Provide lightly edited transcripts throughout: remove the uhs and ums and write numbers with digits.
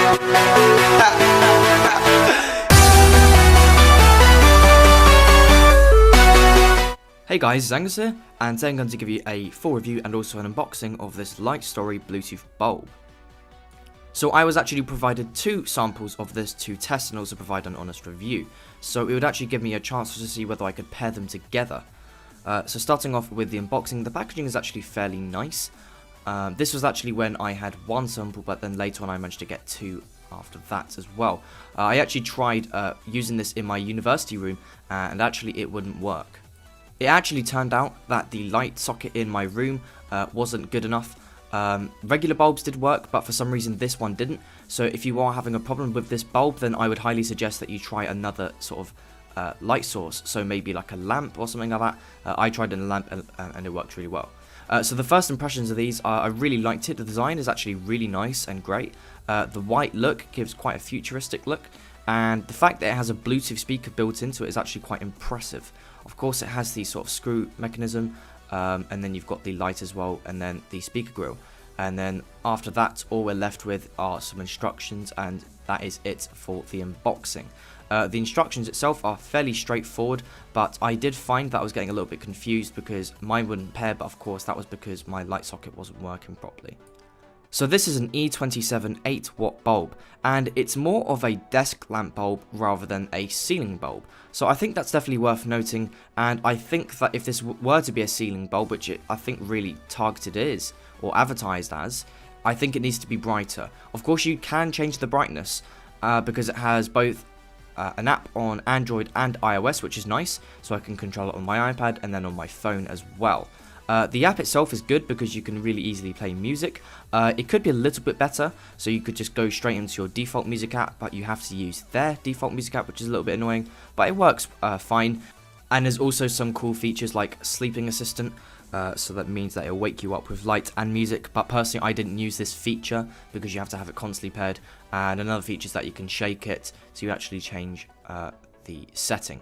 Hey guys, it's Angus here, and today I'm going to give you a full review and also an unboxing of this Lightstory Bluetooth bulb. So I was actually provided 2 samples of this to test and also provide an honest review, so it would actually give me a chance to see whether I could pair them together. So starting off with the unboxing, the packaging is actually fairly nice. This was actually when I had 1 sample, but then later on I managed to get 2 after that as well. I actually tried using this in my university room, and actually it wouldn't work. It actually turned out that the light socket in my room wasn't good enough. Regular bulbs did work, but for some reason this one didn't. So if you are having a problem with this bulb, then I would highly suggest that you try another sort of light source. So maybe like a lamp or something like that. I tried in a lamp and it worked really well. So the first impressions of these are I really liked it. The design is actually really nice and great. The white look gives quite a futuristic look. And the fact that it has a Bluetooth speaker built into it is actually quite impressive. Of course, it has the sort of screw mechanism, and then you've got the light as well, and then the speaker grill. And then after that, all we're left with are some instructions, and that is it for the unboxing. The instructions itself are fairly straightforward, but I did find that I was getting a little bit confused because mine wouldn't pair, but of course that was because my light socket wasn't working properly. So this is an E27 8-watt bulb, and it's more of a desk lamp bulb rather than a ceiling bulb. So I think that's definitely worth noting, and I think that if this were to be a ceiling bulb, which I think really targeted is, or advertised as, I think it needs to be brighter. Of course you can change the brightness, because it has both an app on Android and iOS, which is nice, so I can control it on my iPad and then on my phone as well. The app itself is good because you can really easily play music. It could be a little bit better, so you could just go straight into your default music app, but you have to use their default music app, which is a little bit annoying, but it works fine. And there's also some cool features like sleeping assistant, so that means that it'll wake you up with light and music, but personally I didn't use this feature because you have to have it constantly paired. And another feature is that you can shake it to actually change the setting.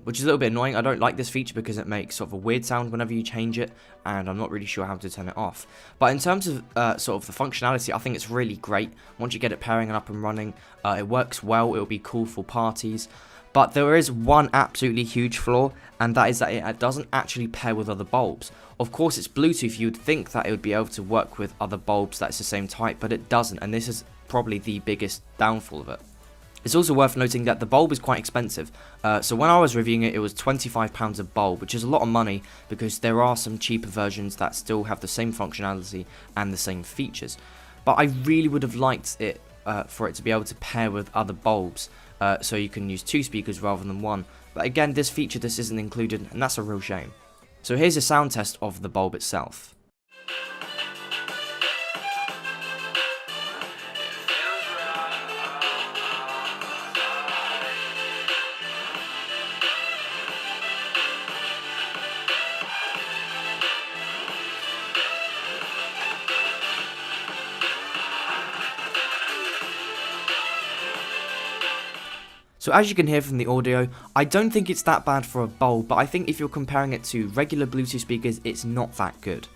Which is a little bit annoying. I don't like this feature because it makes sort of a weird sound whenever you change it, and I'm not really sure how to turn it off. But in terms of sort of the functionality, I think it's really great. Once you get it pairing and up and running, it works well. It'll be cool for parties. But there is one absolutely huge flaw, and that is that it doesn't actually pair with other bulbs. Of course, it's Bluetooth. You'd think that it would be able to work with other bulbs that's the same type, but it doesn't, and this is probably the biggest downfall of it. It's also worth noting that the bulb is quite expensive, so when I was reviewing it, it was £25 a bulb, which is a lot of money because there are some cheaper versions that still have the same functionality and the same features. But I really would have liked it for it to be able to pair with other bulbs, so you can use 2 speakers rather than 1. But again, this feature just isn't included, and that's a real shame. So here's a sound test of the bulb itself. So as you can hear from the audio, I don't think it's that bad for a bulb, but I think if you're comparing it to regular Bluetooth speakers, it's not that good.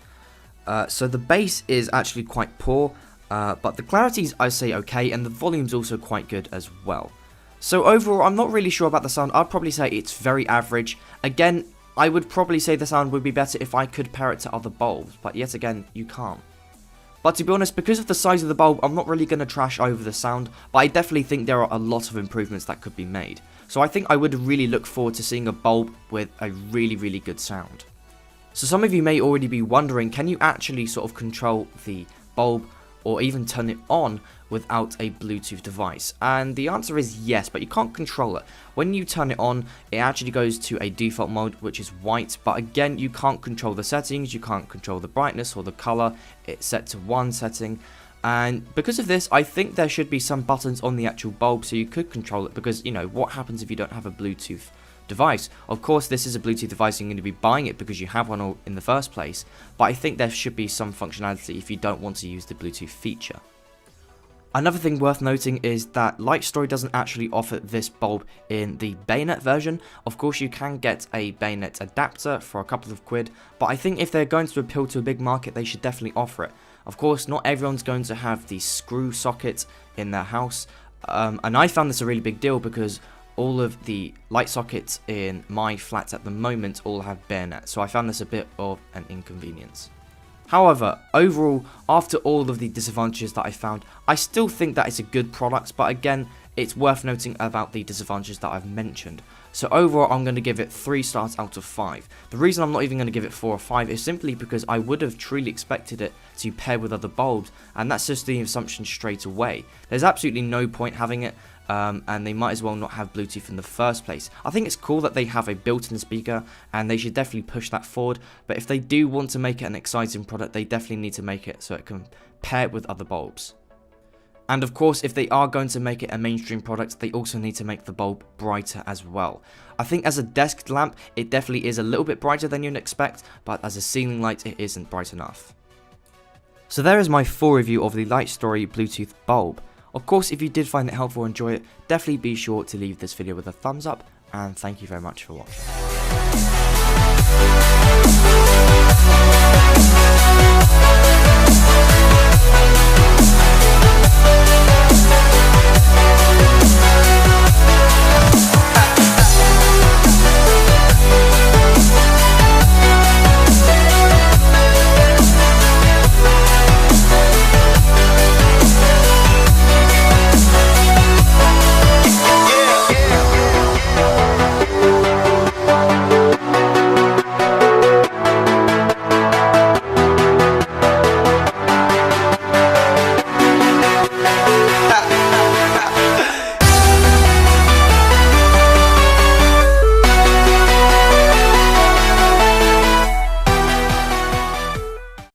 So the bass is actually quite poor, but the clarity's I say okay, and the volume's also quite good as well. So overall, I'm not really sure about the sound. I'd probably say it's very average. Again, I would probably say the sound would be better if I could pair it to other bulbs, but yet again, you can't. But to be honest, because of the size of the bulb, I'm not really going to trash over the sound, but I definitely think there are a lot of improvements that could be made. So I think I would really look forward to seeing a bulb with a really, really good sound. So some of you may already be wondering, can you actually sort of control the bulb or even turn it on without a Bluetooth device? And the answer is yes, but you can't control it. When you turn it on, it actually goes to a default mode, which is white, but again, you can't control the settings, you can't control the brightness or the color. It's set to one setting, and because of this, I think there should be some buttons on the actual bulb so you could control it, because, you know, what happens if you don't have a Bluetooth device? Of course, this is a Bluetooth device, you're going to be buying it because you have one in the first place, but I think there should be some functionality if you don't want to use the Bluetooth feature. Another thing worth noting is that Lightstory doesn't actually offer this bulb in the bayonet version. Of course, you can get a bayonet adapter for a couple of quid, but I think if they're going to appeal to a big market, they should definitely offer it. Of course, not everyone's going to have the screw socket in their house, and I found this a really big deal because all of the light sockets in my flat at the moment all have bayonets, so I found this a bit of an inconvenience. However, overall, after all of the disadvantages that I found, I still think that it's a good product, but again, it's worth noting about the disadvantages that I've mentioned. So overall, I'm going to give it 3 stars out of 5. The reason I'm not even going to give it 4 or 5 is simply because I would have truly expected it to pair with other bulbs, and that's just the assumption straight away. There's absolutely no point having it, and they might as well not have Bluetooth in the first place. I think it's cool that they have a built-in speaker, and they should definitely push that forward, but if they do want to make it an exciting product, they definitely need to make it so it can pair with other bulbs. And of course, if they are going to make it a mainstream product, they also need to make the bulb brighter as well. I think as a desk lamp, it definitely is a little bit brighter than you'd expect, but as a ceiling light, it isn't bright enough. So there is my full review of the Lightstory Bluetooth bulb. Of course, if you did find it helpful or enjoy it, definitely be sure to leave this video with a thumbs up, and thank you very much for watching.